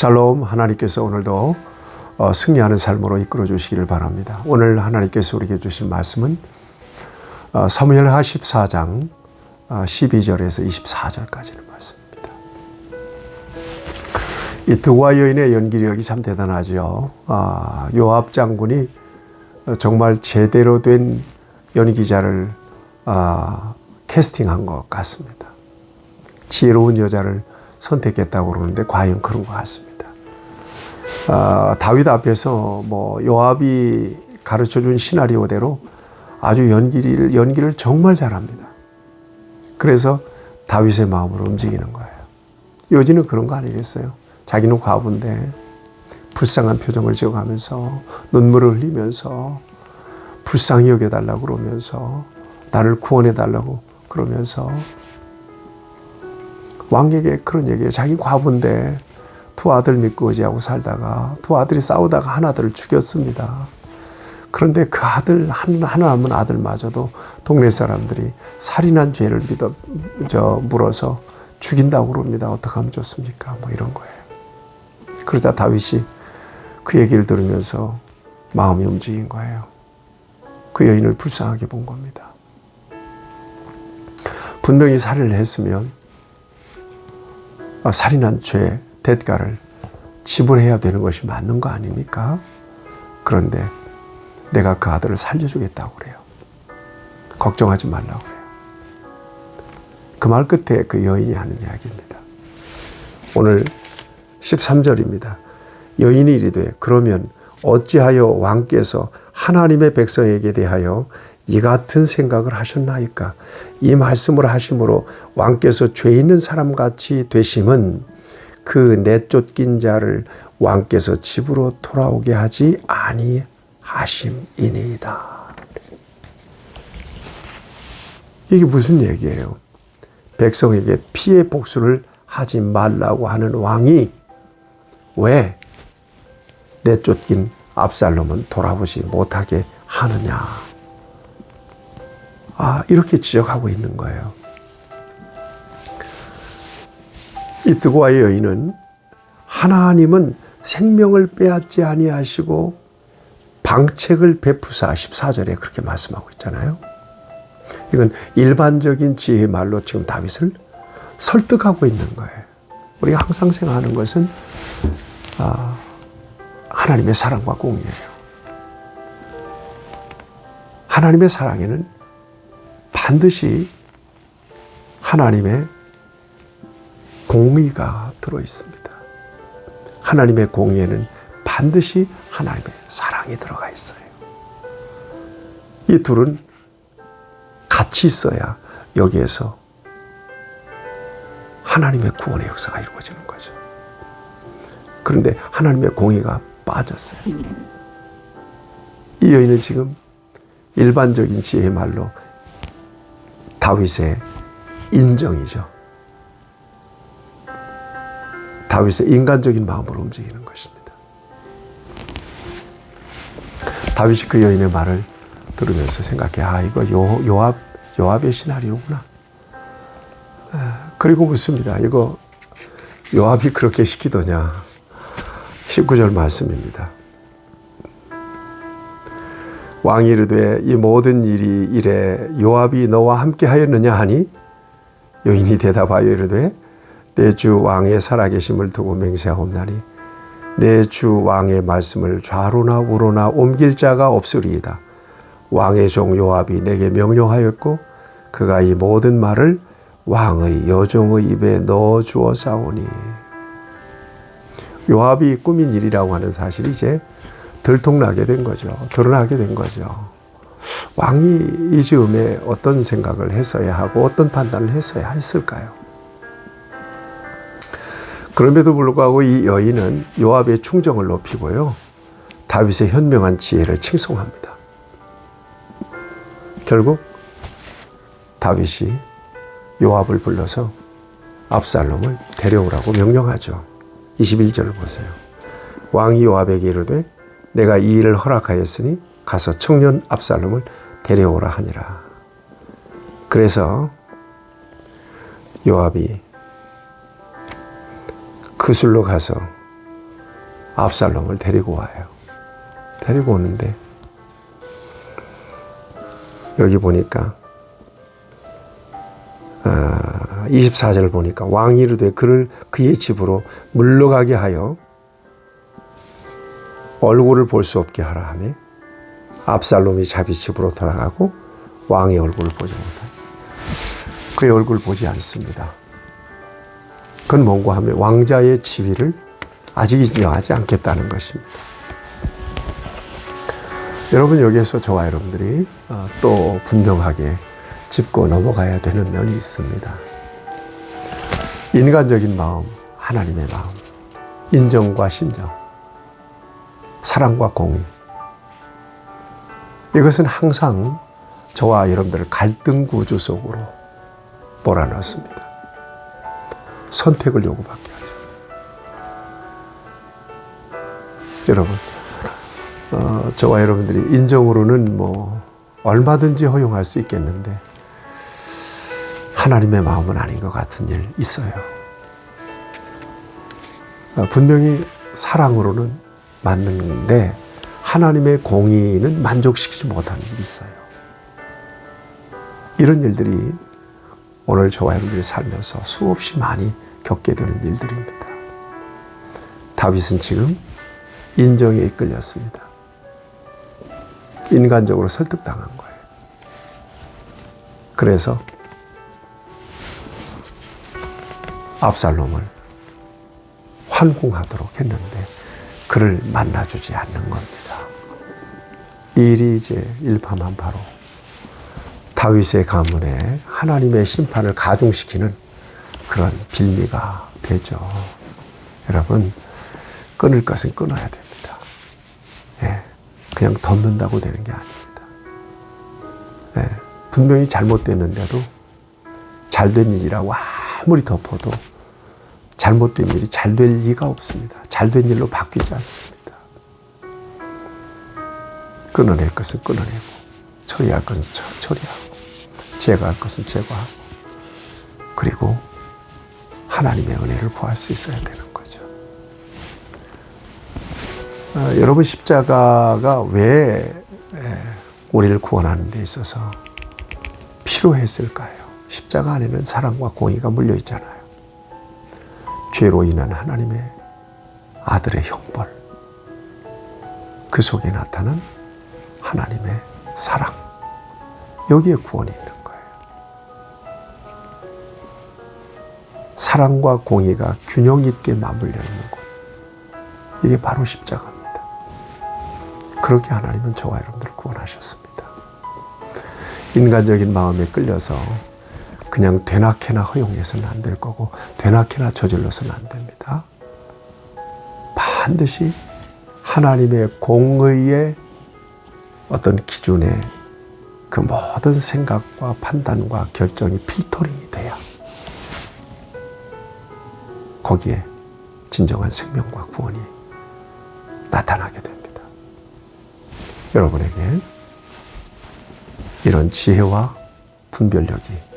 샬롬. 하나님께서 오늘도 승리하는 삶으로 이끌어 주시기를 바랍니다. 오늘 하나님께서 우리에게 주신 말씀은 사무엘하 14장 12절에서 24절까지의 말씀입니다. 이 두와 여인의 연기력이 참 대단하죠. 요압 장군이 정말 제대로 된 연기자를 캐스팅한 것 같습니다. 지혜로운 여자를 선택했다고 그러는데 과연 그런 것 같습니다. 다윗 앞에서 요압이 가르쳐준 시나리오대로 아주 연기를 정말 잘합니다. 그래서 다윗의 마음으로 움직이는 거예요. 요지는 그런 거 아니겠어요? 자기는 과부인데 불쌍한 표정을 지어가면서 눈물을 흘리면서 불쌍히 여겨달라고 그러면서 나를 구원해달라고 그러면서 왕에게 그런 얘기예요. 자기 과부인데 두 아들 믿고 의지하고 살다가 두 아들이 싸우다가 한 아들을 죽였습니다. 그런데 그 아들 하나 남은 아들마저도 동네 사람들이 살인한 죄를 물어서 죽인다고 그럽니다. 어떻게 하면 좋습니까? 이런 거예요. 그러자 다윗이 그 얘기를 들으면서 마음이 움직인 거예요. 그 여인을 불쌍하게 본 겁니다. 분명히 살인을 했으면 살인한 죄 대가를 지불해야 되는 것이 맞는 거 아닙니까? 그런데 내가 그 아들을 살려주겠다고 그래요. 걱정하지 말라고 그래요. 그 말 끝에 그 여인이 하는 이야기입니다. 오늘 13절입니다. 여인이 이르되 그러면 어찌하여 왕께서 하나님의 백성에게 대하여 이 같은 생각을 하셨나이까? 이 말씀을 하심으로 왕께서 죄 있는 사람같이 되심은 그 내쫓긴 자를 왕께서 집으로 돌아오게 하지 아니하심이니이다. 이게 무슨 얘기예요? 백성에게 피해 복수를 하지 말라고 하는 왕이 왜 내쫓긴 압살롬은 돌아오지 못하게 하느냐? 이렇게 지적하고 있는 거예요. 이 드고아의 여인은 하나님은 생명을 빼앗지 아니하시고 방책을 베푸사 14절에 그렇게 말씀하고 있잖아요. 이건 일반적인 지혜의 말로 지금 다윗을 설득하고 있는 거예요. 우리가 항상 생각하는 것은 하나님의 사랑과 공의예요. 하나님의 사랑에는 반드시 하나님의 공의가 들어있습니다. 하나님의 공의에는 반드시 하나님의 사랑이 들어가 있어요. 이 둘은 같이 있어야 여기에서 하나님의 구원의 역사가 이루어지는 거죠. 그런데 하나님의 공의가 빠졌어요. 이 여인은 지금 일반적인 지혜의 말로 다윗의 인정이죠. 다윗의 인간적인 마음으로 움직이는 것입니다. 다윗이 그 여인의 말을 들으면서 생각해, 이거 요압의 시나리오구나. 그리고 묻습니다. 이거 요압이 그렇게 시키더냐? 19절 말씀입니다. 왕이 이르되 이 모든 일이 이래 요압이 너와 함께 하였느냐 하니 여인이 대답하여 이르되 내 주 왕의 살아계심을 두고 맹세하옵나니 내 주 왕의 말씀을 좌로나 우로나 옮길 자가 없으리이다. 왕의 종 요압이 내게 명령하였고 그가 이 모든 말을 왕의 여종의 입에 넣어 주었사오니. 요압이 꾸민 일이라고 하는 사실이 이제 들통나게 된 거죠. 드러나게 된 거죠. 왕이 이 즈음에 어떤 생각을 했어야 하고 어떤 판단을 했어야 했을까요? 그럼에도 불구하고 이 여인은 요압의 충정을 높이고요. 다윗의 현명한 지혜를 칭송합니다. 결국 다윗이 요압을 불러서 압살롬을 데려오라고 명령하죠. 21절을 보세요. 왕이 요압에게 이르되 내가 이 일을 허락하였으니 가서 청년 압살롬을 데려오라 하니라. 그래서 요압이 그술로 가서 압살롬을 데리고 와요. 데리고 오는데 여기 보니까 24절을 보니까 왕이 이르되 그를 그의 집으로 물러가게 하여 얼굴을 볼 수 없게 하라 하며 압살롬이 자기 집으로 돌아가고 왕의 얼굴을 보지 못하니 그의 얼굴을 보지 않습니다. 그건 뭔가 하면 왕자의 지위를 아직 인정하지 않겠다는 것입니다. 여러분, 여기에서 저와 여러분들이 또 분명하게 짚고 넘어가야 되는 면이 있습니다. 인간적인 마음, 하나님의 마음, 인정과 신정, 사랑과 공의, 이것은 항상 저와 여러분들을 갈등 구조 속으로 몰아넣습니다. 선택을 요구받게 하죠. 여러분, 저와 여러분들이 인정으로는 얼마든지 허용할 수 있겠는데 하나님의 마음은 아닌 것 같은 일 있어요. 분명히 사랑으로는 맞는데 하나님의 공의는 만족시키지 못하는 일이 있어요. 이런 일들이 오늘 저와 여러분들이 살면서 수없이 많이 겪게 되는 일들입니다. 다윗은 지금 인정에 이끌렸습니다. 인간적으로 설득당한 거예요. 그래서 압살롬을 환궁하도록 했는데 그를 만나주지 않는 겁니다. 이 일이 이제 일파만파로 다윗의 가문에 하나님의 심판을 가중시키는 그런 빌미가 되죠. 여러분, 끊을 것은 끊어야 됩니다. 그냥 덮는다고 되는 게 아닙니다. 분명히 잘못됐는데도 잘된 일이라고 아무리 덮어도 잘못된 일이 잘 될 리가 없습니다. 잘된 일로 바뀌지 않습니다. 끊어낼 것은 끊어내고, 처리할 것은 처리하고, 제거할 것은 제거하고, 그리고 하나님의 은혜를 구할 수 있어야 되는 거죠. 여러분, 십자가가 왜 우리를 구원하는 데 있어서 필요했을까요? 십자가 안에는 사랑과 공의가 물려 있잖아요. 죄로 인한 하나님의 아들의 형벌, 그 속에 나타난 하나님의 사랑, 여기에 구원이 있는 거예요. 사랑과 공의가 균형 있게 맞물려 있는 곳, 이게 바로 십자가입니다. 그렇게 하나님은 저와 여러분들을 구원하셨습니다. 인간적인 마음에 끌려서 그냥 되나케나 허용해서는 안 될 거고 되나케나 저질러서는 안 됩니다. 반드시 하나님의 공의의 어떤 기준에 그 모든 생각과 판단과 결정이 필터링이 돼야 거기에 진정한 생명과 구원이 나타나게 됩니다. 여러분에게 이런 지혜와 분별력이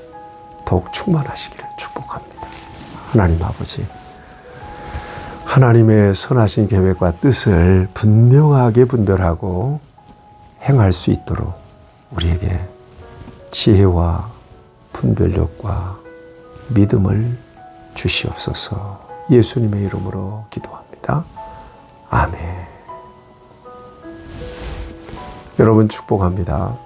더욱 충만하시기를 축복합니다. 하나님 아버지, 하나님의 선하신 계획과 뜻을 분명하게 분별하고 행할 수 있도록 우리에게 지혜와 분별력과 믿음을 주시옵소서. 예수님의 이름으로 기도합니다. 아멘. 여러분 축복합니다.